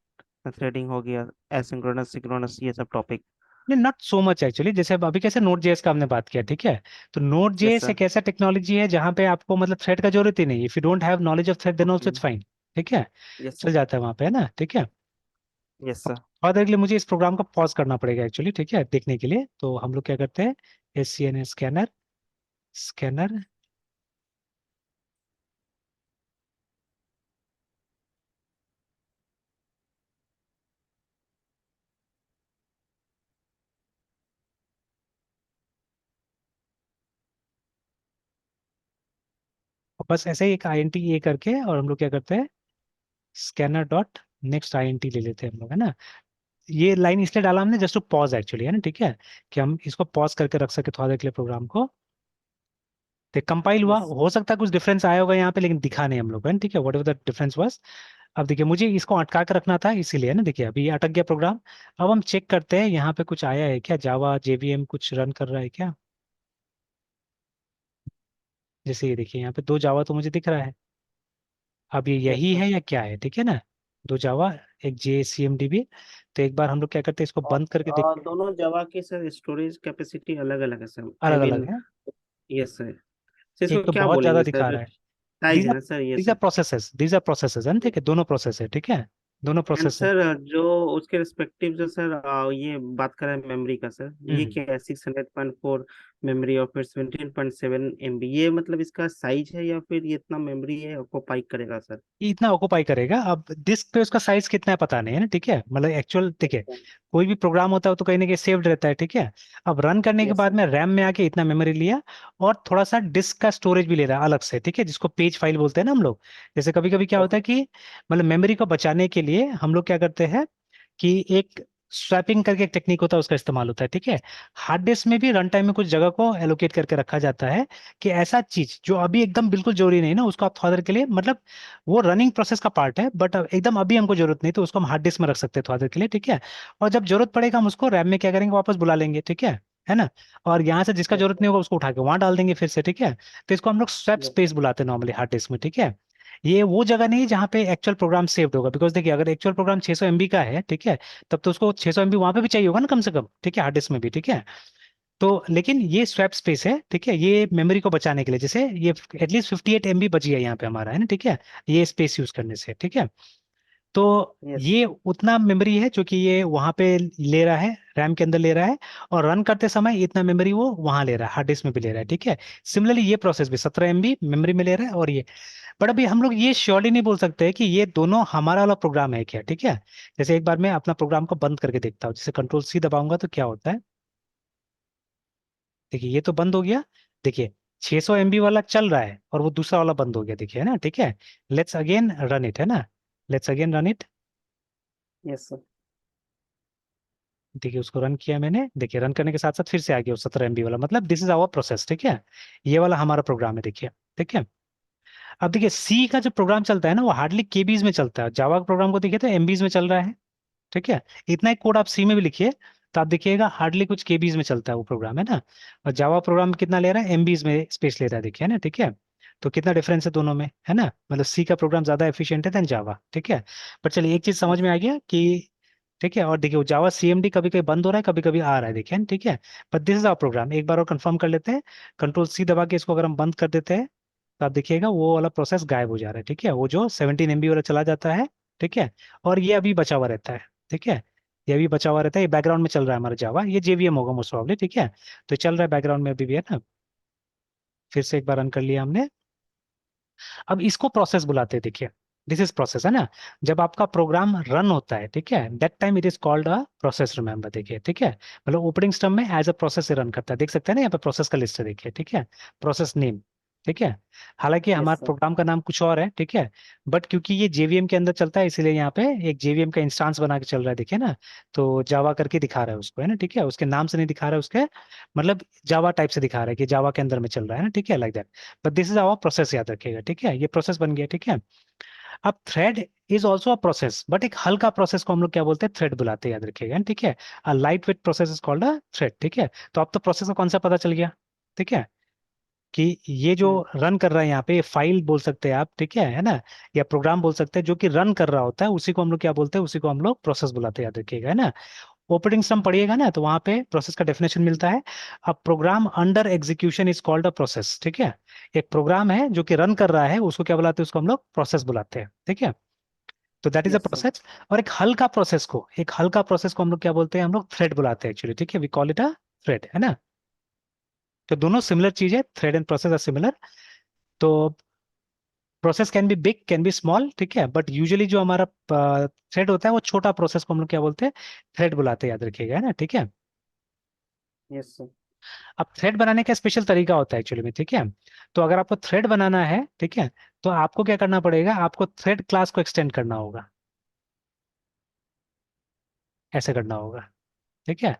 थ्रेडिंग हो गया, एसिंक्रोनस सिंक्रोनस, ये सब टॉपिक। नहीं, नॉट सो मच एक्चुअली, जैसे अब अभी कैसे नोट जेएस का हमने बात किया, ठीक है, तो नोट यस जेएस सर। एक ऐसा टेक्नोलॉजी है जहाँ पे आपको मतलब थ्रेड का जरूरत ही नहीं, if you don't have knowledge of thread then also okay. It's fine, ठीक है, यस चल सर। जाता है वहाँ पे, है ना, ठीक है। यस अब सर। थोड़ा देर के लिए मुझे इस प्रोग्राम को पॉज करना पड़ेगा एक्चुअली, ठीक है, देखने के लिए, तो हम लोग क्या करते हैं, S C N scanner, scanner, बस ऐसे ही एक INT A करके, और हम लोग क्या करते हैं, स्कैनर डॉट नेक्स्ट INT ले लेते हैं हम लोग, है ना। ये लाइन इसलिए डाला हमने जस्ट टू पॉज एक्चुअली, है ना, ठीक है, कि हम इसको पॉज करके रख सके थोड़ा देर के लिए प्रोग्राम को। तो कंपाइल हुआ, यस। हो सकता है कुछ डिफरेंस आया होगा यहाँ पे, लेकिन दिखा नहीं हम लोग को, है ना, ठीक है, what ever the difference was. अब देखिए, मुझे इसको अटका के रखना था इसीलिए, है ना, देखिए अभी ये अटक गया प्रोग्राम। अब हम चेक करते हैं यहाँ पे कुछ आया है क्या, जावा JVM कुछ रन कर रहा है क्या। जैसे ये देखिए, यहाँ पे 2 जावा तो मुझे दिख रहा है। अब ये यस यही सर। है या क्या है, ठीक है ना, 2 जावा, एक JCMDB। तो एक बार हम लोग क्या करते हैं, इसको और बंद करके देखते हैं। दोनों जावा की सर स्टोरेज कैपेसिटी अलग अलग है सर, आई अलग अलग मीन। है। Yes sir. सर एक इसको तो क्या बहुत ज्यादा बोलेंगे दिखा सर, रहा है। साइज दीज है आर ना सर, ये these are sir. Processes, these are processes, है ना, ठीक है, दोनों प्रोसेस है, ठीक है, दोनों एंड प्रोसेस है। सर जो उसके रिस्पेक्टिव जो सर ये बात करें मेमोरी का सर, ये हम्म। क्या है, 600.4 मेमोरी और फिर 17.7 MB, ये मतलब इसका साइज है या फिर ये इतना मेमोरी है ऑक्यूपाई करेगा सर? ये इतना ऑक्यूपाई करेगा। अब डिस्क पे उसका साइज कितना है पता नहीं, है ना, ठीक है, मतलब एक्चुअल देखिए, यस कोई भी प्रोग्राम होता है तो कहीं ना कहीं सेव्ड रहता है, ठीक है। अब रन करने के बाद सर। में रैम में आके इतना मेमोरी लिया, और थोड़ा सा डिस्क का स्टोरेज भी ले रहा है अलग से, ठीक है, जिसको पेज फाइल बोलते हैं ना हम लोग। जैसे कभी कभी क्या यस होता है कि मतलब मेमोरी को बचाने के लिए हम लोग क्या करते हैं कि एक स्वैपिंग करके एक टेक्निक होता है, उसका इस्तेमाल होता है, ठीक है। हार्ड डिस्क में भी रन टाइम में कुछ जगह को एलोकेट करके रखा जाता है, कि ऐसा चीज जो अभी एकदम बिल्कुल जरूरी नहीं ना, उसको आप थोड़ा देर के लिए, मतलब वो रनिंग प्रोसेस का पार्ट है, बट एकदम अभी हमको जरूरत नहीं, तो उसको हम हार्ड डिस्क में रख सकते हैं थोड़ा देर के लिए, ठीक है। और जब जरूरत पड़ेगा हम उसको रैम में क्या करेंगे, वापस बुला लेंगे, ठीक है ना। और यहाँ से जिसका जरूरत नहीं होगा उसको उठा के वहां डाल देंगे फिर से, ठीक है। तो इसको हम लोग स्वैप यस स्पेस बुलाते हैं नॉर्मली हार्ड डिस्क में, ठीक है। ये वो जगह नहीं है जहाँ पे एक्चुअल प्रोग्राम सेव्ड होगा, बिकॉज देखिए अगर एक्चुअल प्रोग्राम 600 MB का है, ठीक है, तब तो उसको 600 MB वहां पे भी चाहिए होगा ना कम से कम, ठीक है, हार्ड डिस्क में भी, ठीक है। तो लेकिन ये स्वैप स्पेस है, ठीक है, ये मेमोरी को बचाने के लिए, जैसे ये एटलीस्ट 58 MB बच गया यहाँ पे हमारा, है ना, ठीक है, ये स्पेस यूज करने से, ठीक है। तो यस ये उतना मेमोरी है जो कि ये वहां पे ले रहा है, रैम के अंदर ले रहा है, और रन करते समय इतना मेमोरी वो वहां ले रहा है, हार्ड डिस्क में भी ले रहा है, ठीक है। सिमिलरली ये प्रोसेस भी 17 MB मेमोरी में ले रहा है, और ये, बट अभी हम लोग ये श्योरली नहीं बोल सकते कि ये दोनों हमारा वाला प्रोग्राम है क्या, ठीक है। जैसे एक बार मैं अपना प्रोग्राम को बंद करके देखता हूँ, जैसे कंट्रोल C दबाऊंगा तो क्या होता है। देखिए ये तो बंद हो गया। देखिए 600 MB वाला चल रहा है, और वो दूसरा वाला बंद हो गया, देखिए, है ना, ठीक है। लेट्स अगेन रन इट, है ना, let's again run it. Yes sir. देखिए उसको रन किया मैंने, देखिए रन करने के साथ साथ फिर से आ गया वो 17 MB वाला, मतलब दिस इज आवर प्रोसेस, ठीक है। ये वाला हमारा प्रोग्राम है, देखिए, ठीक है। अब देखिए सी का जो प्रोग्राम चलता है ना, वो हार्डली केबीज में चलता है, जावा का प्रोग्राम को देखिए तो MBs में चल रहा है, ठीक है। इतना एक कोड आप सी में भी लिखिए तो आप देखिएगा हार्डली कुछ केबीज में चलता है वो प्रोग्राम, है ना। और जावा प्रोग्राम कितना ले रहा है, MBs में स्पेस ले रहा है, देखिए, है ना, ठीक है। तो कितना डिफरेंस है दोनों में, है ना, मतलब सी का प्रोग्राम ज्यादा एफिशिएंट है देन जावा, ठीक है। पर चलिए एक चीज समझ यस में आ गया कि, ठीक है, और देखिए वो जावा CMD कभी कभी बंद हो रहा है, कभी कभी आ रहा है, देखिए, ठीक है। पर दिस इज आवर प्रोग्राम, एक बार और कंफर्म कर लेते हैं। कंट्रोल C दबा के इसको अगर हम बंद कर देते हैं, तो आप देखिएगा वो वाला प्रोसेस गायब हो जा रहा है, ठीक है, वो जो 17 MB वाला चला जाता है, ठीक है। और ये अभी बचा हुआ रहता है, ठीक है। ये अभी बचा हुआ रहता है, ये बैकग्राउंड में चल रहा है हमारा जावा, ये JVM होगा मोस्ट प्रॉब्ली, ठीक है। तो चल रहा है बैकग्राउंड में अभी भी, है ना। फिर से एक बार रन कर लिया हमने। अब इसको प्रोसेस बुलाते हैं, देखिए, दिस इज प्रोसेस, है ना। जब आपका प्रोग्राम रन होता है, ठीक है, that time it is called a process, remember, देखिए, ठीक है। मतलब ओपनिंग स्टब में एज अ प्रोसेस से रन करता है, देख सकते हैं ना यहाँ पे प्रोसेस का लिस्ट है, देखिए, ठीक है, प्रोसेस नेम, ठीक है। हालांकि यस हमारे सर। प्रोग्राम का नाम कुछ और है, ठीक है, बट क्योंकि ये JVM के अंदर चलता है, इसीलिए यहाँ पे एक JVM का इंस्टांस बना के चल रहा है, देखिए ना। तो जावा करके दिखा रहा है उसको, है ना, ठीक है, उसके नाम से नहीं दिखा रहा है, उसके मतलब जावा टाइप से दिखा रहा है कि जावा के अंदर में चल रहा है ना, ठीक है, like that. But this is our process, याद रखिएगा, ठीक है, ये प्रोसेस बन गया, ठीक है। अब thread is also a process, but एक हल्का प्रोसेस को हम लोग क्या बोलते हैं, थ्रेड बुलाते हैं, याद रखिएगा, ठीक है। A light weight process is called a thread, ठीक है। तो अब तो प्रोसेस का कॉन्सेप्ट पता चल गया, ठीक है, कि ये जो हम्म। रन कर रहा है यहाँ पे, फाइल बोल सकते हैं आप, ठीक है ना, या प्रोग्राम बोल सकते हैं, जो कि रन कर रहा होता है उसी को हम लोग क्या बोलते हैं, उसी को हम लोग प्रोसेस बुलाते हैं, याद रखिएगा, है ना। ऑपरेटिंग सिस्टम पढ़िएगा ना तो वहां पे प्रोसेस का डेफिनेशन मिलता है। अब program under execution is called a process, ठीक है। एक प्रोग्राम है जो कि रन कर रहा है, उसको क्या बुलाते हैं, उसको हम लोग प्रोसेस बुलाते हैं, ठीक है। तो that is a yes sir. Process. और एक हल्का प्रोसेस को हम लोग क्या बोलते हैं, हम लोग थ्रेड बुलाते हैं एक्चुअली, ठीक है, we call it a thread, है ना। तो दोनों सिमिलर चीज है, thread and process are similar. तो process can be big, can be small, ठीक है, बट यूजुअली जो हमारा थ्रेड होता है वो छोटा प्रोसेस को हम लोग क्या बोलते हैं, थ्रेड बुलाते हैं, याद रखिएगा, है ना, ठीक है। Yes sir. अब थ्रेड बनाने का स्पेशल तरीका होता है एक्चुअली में, ठीक है। तो अगर आपको थ्रेड बनाना है, ठीक है, तो आपको क्या करना पड़ेगा, आपको थ्रेड क्लास को एक्सटेंड करना होगा, ऐसे करना होगा, ठीक है।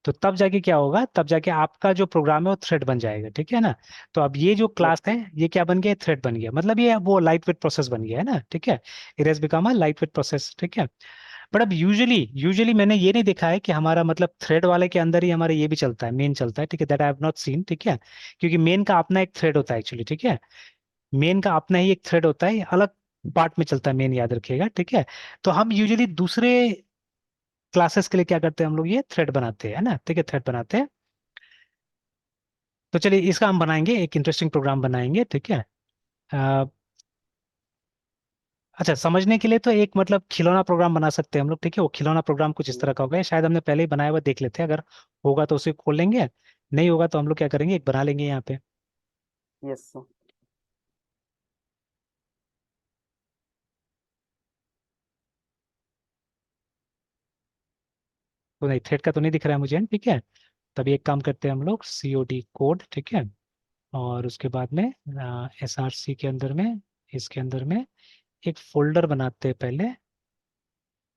तो तब जाके क्या होगा, तब जाके आपका जो प्रोग्राम है वो थ्रेड बन जाएगा, ठीक है ना। तो अब ये जो यस। क्लास है ये क्या बन गया, थ्रेड बन गया, मतलब ये वो लाइट वेट प्रोसेस बन गया है ना, ठीक है। It has become a light weight process, ठीक है। बट अब यूजुअली यूजुअली मैंने ये नहीं देखा है कि हमारा मतलब थ्रेड वाले के अंदर ही हमारा ये भी चलता है, मेन चलता है, ठीक है, that I have not seen, ठीक है। क्योंकि मेन का अपना एक थ्रेड होता है एक्चुअली, ठीक है। मेन का अपना ही एक थ्रेड होता है, अलग पार्ट में चलता है मेन, याद रखिएगा, ठीक है। तो हम यूजुअली दूसरे क्लासेस के लिए क्या करते हैं, हम लोग ये थ्रेड बनाते हैं, है ना, ठीक है, थ्रेड बनाते हैं। तो चलिए इसका हम बनाएंगे, एक इंटरेस्टिंग प्रोग्राम बनाएंगे, ठीक है। अ, अच्छा, समझने के लिए तो एक मतलब खिलौना प्रोग्राम बना सकते हैं हम लोग, ठीक है। वो खिलौना प्रोग्राम कुछ इस तरह का होगा, ये शायद हमने पहले ही बनाया हुआ, देख लेते हैं, अगर होगा तो उसे खोल लेंगे, नहीं होगा तो हम लोग क्या करेंगे, एक बना लेंगे यहाँ पे। Yes sir. तो नहीं, थ्रेड का तो नहीं दिख रहा है मुझे, ठीक है। तभी एक काम करते हैं हम लोग, COD कोड, ठीक है। और उसके बाद में SRC के अंदर में, इसके अंदर में एक फोल्डर बनाते हैं पहले।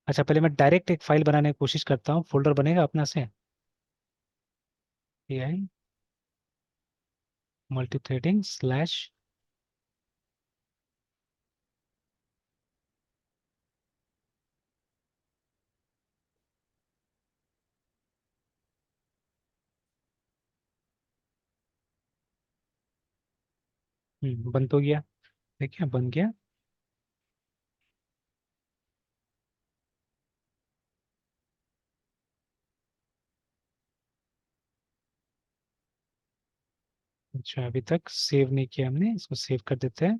अच्छा, पहले मैं डायरेक्ट एक फाइल बनाने की कोशिश करता हूँ, फोल्डर बनेगा अपना से, AI मल्टी थ्रेडिंग स्लैश। बन तो गया, ठीक है, बन गया। अच्छा, अभी तक सेव नहीं किया हमने, इसको सेव कर देते हैं।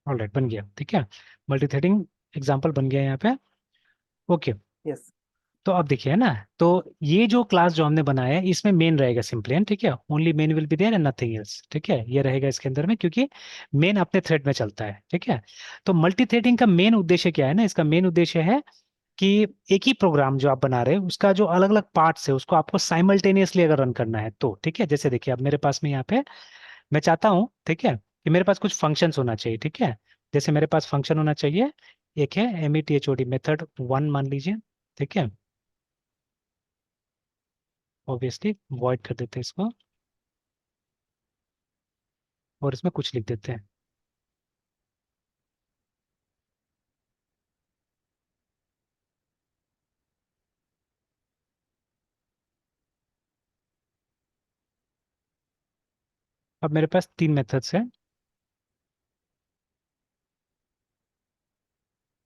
ऑलराइट, बन गया, ठीक है। मल्टी थ्रेडिंग एग्जाम्पल बन गया यहाँ पे। ओके। यस। तो अब देखिए ना, तो ये जो क्लास जो हमने बनाया है इसमें मेन रहेगा सिंपली, ठीक है, only main will be there and nothing else, ठीक है, ये रहेगा इसके अंदर में, क्योंकि मेन अपने थ्रेड में चलता है, ठीक है। तो मल्टी थ्रेडिंग का मेन उद्देश्य क्या है ना, इसका मेन उद्देश्य है कि एक ही प्रोग्राम जो आप बना रहे हैं उसका जो अलग अलग पार्ट्स है उसको आपको साइमल्टेनियसली अगर रन करना है तो, ठीक है। जैसे देखिए, अब मेरे पास में यहाँ पे मैं चाहता हूँ, ठीक है, कि मेरे पास कुछ फंक्शंस होना चाहिए, ठीक है। जैसे मेरे पास फंक्शन होना चाहिए, एक है METHOD मेथड 1 मान लीजिए, ठीक है। ऑब्वियसली वॉइड कर देते हैं इसको, और इसमें कुछ लिख देते हैं। अब मेरे पास 3 मेथड्स हैं,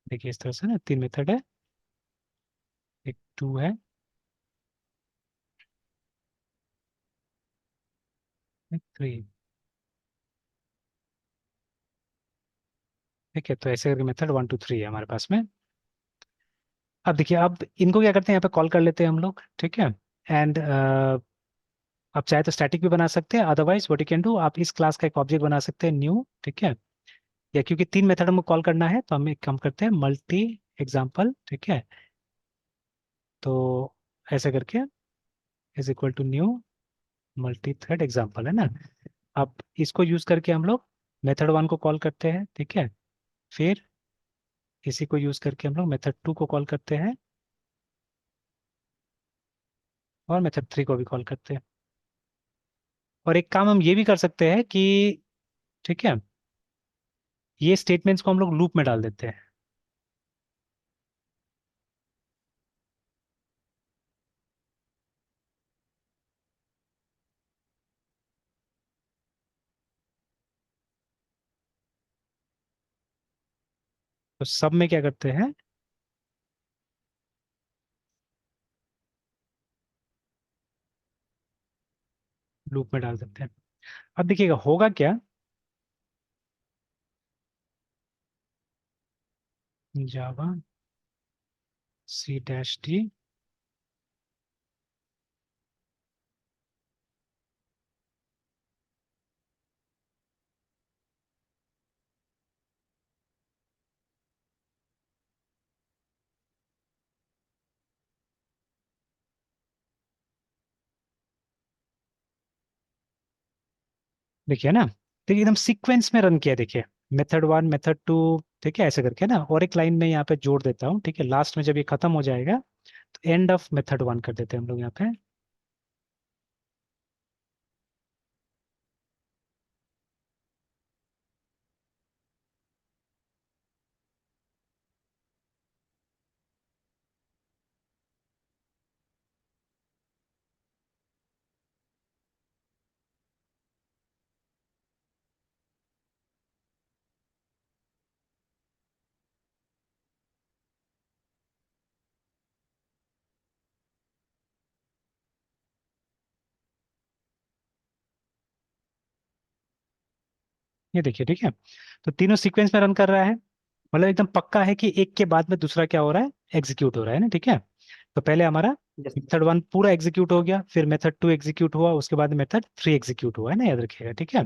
देखिए इस तरह से ना, 3 मेथड है, एक 2 है, एक 3, ठीक है। तो ऐसे करके मेथड 1 2 3 है हमारे पास में। अब देखिए, अब इनको क्या करते हैं, यहाँ पे कॉल कर लेते हैं हम लोग, ठीक है। एंड आप चाहे तो स्टैटिक भी बना सकते हैं, otherwise what you can do, आप इस क्लास का एक ऑब्जेक्ट बना सकते हैं न्यू, ठीक है। या क्योंकि 3 मेथड हमको कॉल करना है तो हम एक काम करते हैं, मल्टी एग्जाम्पल, ठीक है। तो ऐसे करके is equal to new multi thread example, है ना। अब इसको यूज करके हम लोग मेथड 1 को कॉल करते हैं, ठीक है। फिर इसी को यूज करके हम लोग मेथड 2 को कॉल करते हैं, और मेथड 3 को भी कॉल करते हैं। और एक काम हम ये भी कर सकते हैं कि, ठीक है, ये स्टेटमेंट्स को हम लोग लूप में डाल देते हैं। तो सब में क्या करते हैं, लूप में डाल देते हैं। अब देखिएगा होगा क्या, जावा C-D, देखिए ना, देखिए एकदम सीक्वेंस में रन किया, देखिए मेथड वन मेथड टू, ठीक है, ऐसे करके ना, और एक लाइन में यहाँ पे जोड़ देता हूँ, ठीक है, लास्ट में जब ये खत्म हो जाएगा तो एंड ऑफ मेथड वन कर देते हैं हम लोग यहाँ पे। ये देखिए, ठीक है, तो तीनों सीक्वेंस में रन कर रहा है, मतलब एकदम पक्का है कि एक के बाद में दूसरा क्या हो रहा है, एग्जीक्यूट हो रहा है ना, ठीक है। तो पहले हमारा यस सर। मेथड वन पूरा एग्जीक्यूट हो गया, फिर मेथड टू एग्जीक्यूट हुआ, उसके बाद मेथड थ्री एग्जीक्यूट हुआ है ना, याद रखिएगा, ठीक है।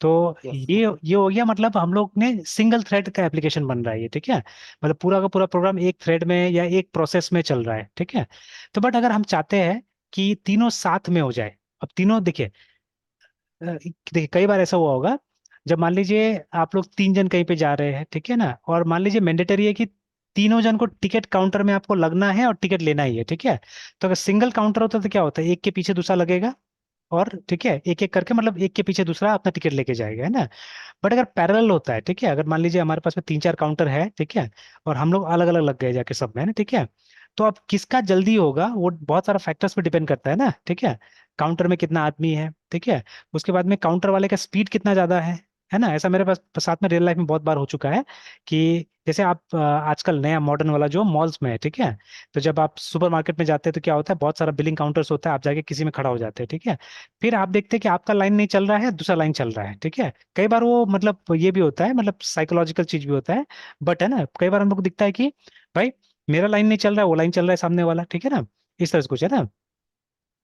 तो यस सर। ये हो गया, मतलब हम लोग ने सिंगल थ्रेड का एप्लीकेशन बन रहा है ये, ठीक है, मतलब पूरा का पूरा प्रोग्राम एक थ्रेड में या एक प्रोसेस में चल रहा है, ठीक है। तो बट अगर हम चाहते हैं कि तीनों साथ में हो जाए, अब तीनों देखिए, देखिए कई बार ऐसा हुआ होगा, जब मान लीजिए आप लोग तीन जन कहीं पे जा रहे हैं, ठीक है ना, और मान लीजिए मैंडेटरी है कि तीनों जन को टिकट काउंटर में आपको लगना है और टिकट लेना ही है, ठीक है। तो अगर सिंगल काउंटर होता है तो क्या होता है, एक के पीछे दूसरा लगेगा, और ठीक है, एक एक करके, मतलब एक के पीछे दूसरा अपना टिकट लेके जाएगा, है ना। बट अगर पैरेलल होता है, ठीक है, अगर मान लीजिए हमारे पास में तीन चार काउंटर है, ठीक है, और हम लोग अलग अलग लग गए जाके सब में, है ना, ठीक है, तो अब किसका जल्दी होगा वो बहुत सारा फैक्टर्स पे डिपेंड करता है ना, ठीक है। काउंटर में कितना आदमी है, ठीक है, उसके बाद में काउंटर वाले का स्पीड कितना ज्यादा है ना। ऐसा मेरे पास साथ में रियल लाइफ में बहुत बार हो चुका है कि जैसे आप आजकल नया मॉडर्न वाला जो मॉल्स में है, ठीक है, तो जब आप सुपर मार्केट में जाते हैं तो क्या होता है, बहुत सारा बिलिंग काउंटर्स होता है, आप जाके किसी में खड़ा हो जाते हैं, ठीक है। फिर आप देखते हैं कि आपका लाइन नहीं चल रहा है, दूसरा लाइन चल रहा है, ठीक है। कई बार वो मतलब ये भी होता है, मतलब साइकोलॉजिकल चीज भी होता है, बट है ना, कई बार हम लोग को दिखता है कि भाई मेरा लाइन नहीं चल रहा है, वो लाइन चल रहा है सामने वाला, ठीक है ना, इस तरह से कुछ है ना।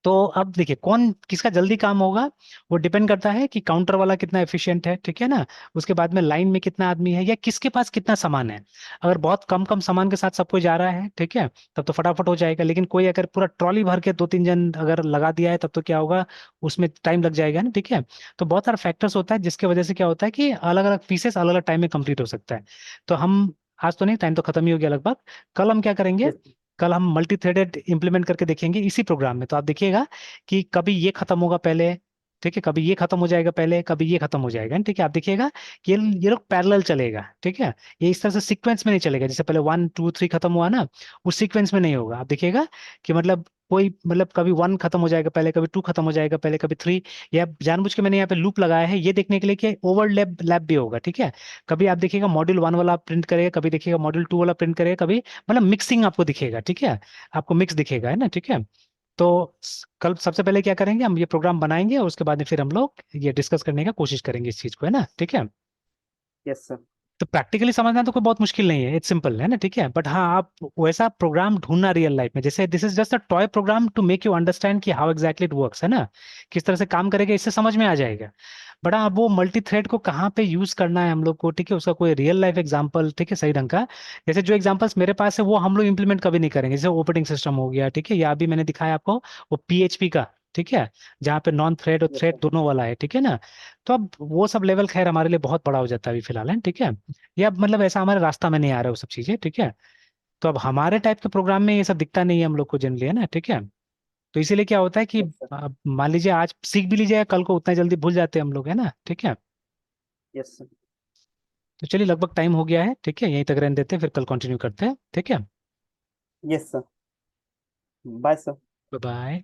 तो अब देखिए कौन किसका जल्दी काम होगा, वो डिपेंड करता है कि काउंटर वाला कितना एफिशिएंट है, ठीक है ना, उसके बाद में लाइन में कितना आदमी है या किसके पास कितना सामान है। अगर बहुत कम कम सामान के साथ सब कोई जा रहा है, ठीक है, तब तो फटाफट हो जाएगा, लेकिन कोई अगर पूरा ट्रॉली भर के दो तीन जन अगर लगा दिया है तब तो क्या होगा, उसमें टाइम लग जाएगा ना, ठीक है। तो बहुत सारा फैक्टर्स होता है जिसकी वजह से क्या होता है कि अलग अलग पीसेस अलग अलग टाइम में कंप्लीट हो सकता है। तो हम आज तो नहीं, टाइम तो खत्म ही हो गया लगभग, कल हम क्या करेंगे, यस कल हम मल्टी थ्रेडेड इंप्लीमेंट करके देखेंगे इसी प्रोग्राम में, तो आप देखिएगा कि कभी ये खत्म होगा पहले, ठीक है, कभी ये खत्म हो जाएगा पहले, कभी ये खत्म हो जाएगा, ठीक है। आप देखिएगा कि ये लोग पैरेलल चलेगा, ठीक है, ये इस तरह से सीक्वेंस में नहीं चलेगा, जैसे पहले वन टू थ्री खत्म हुआ ना, उस सीक्वेंस में नहीं होगा। आप देखिएगा कि मतलब कोई मतलब कभी वन खत्म हो जाएगा पहले, कभी टू खत्म हो जाएगा पहले, कभी थ्री, या जानबूझ के मैंने यहाँ पे लूप लगाया है ये देखने के लिए कि ओवरलैप लैप भी होगा, ठीक है। कभी आप देखिएगा मॉड्यूल वन वाला प्रिंट करेगा, कभी देखिएगा मॉड्यूल टू वाला प्रिंट करेगा, कभी मतलब मिक्सिंग आपको दिखेगा, ठीक है, आपको मिक्स दिखेगा, है ना, ठीक है। तो कल सबसे पहले क्या करेंगे, हम ये प्रोग्राम बनाएंगे और उसके बाद में फिर हम लोग ये डिस्कस करने का कोशिश करेंगे इस चीज को, है ना, ठीक है। Yes sir. तो प्रैक्टिकली समझना तो कोई बहुत मुश्किल नहीं है, इट्स सिंपल है ना, ठीक है। बट हाँ, आप वैसा प्रोग्राम ढूंढना रियल लाइफ में, जैसे this is just a toy program to make you understand कि हाउ एग्जैक्टली इट वर्क्स, है ना, किस तरह से काम करेगा, इससे समझ में आ जाएगा। बट हाँ, अब वो मल्टी थ्रेड को कहाँ पे यूज करना है हम लोग को, ठीक है, उसका कोई रियल लाइफ एग्जांपल, ठीक है, सही ढंग का, जैसे जो एग्जांपल्स मेरे पास है वो हम लोग इंप्लीमेंट कभी नहीं करेंगे, जैसे ऑपरेटिंग सिस्टम हो गया, ठीक है, या अभी मैंने दिखाया आपको वो पीएचपी का, ठीक है, जहाँ पे नॉन थ्रेड और यस थ्रेड सर। दोनों वाला है, ठीक है ना। तो अब वो सब लेवल खैर हमारे लिए बहुत बड़ा हो जाता है अभी फिलहाल, है ठीक है, ये अब मतलब ऐसा हमारे रास्ता में नहीं आ रहा है वो सब चीजें, ठीक है। तो अब हमारे टाइप के प्रोग्राम में ये सब दिखता नहीं है हम लोग को जनरली, है ना, ठीक है। तो इसीलिए क्या होता है कि यस सर। अब मान लीजिए आज सीख भी लीजिए, कल को उतना जल्दी भूल जाते हैं हम लोग, है ना, ठीक है। Yes sir. तो चलिए लगभग टाइम हो गया है, ठीक है, यहीं तक रहने देते हैं, फिर कल कंटिन्यू करते हैं, ठीक है। Yes sir. Bye sir. Bye bye.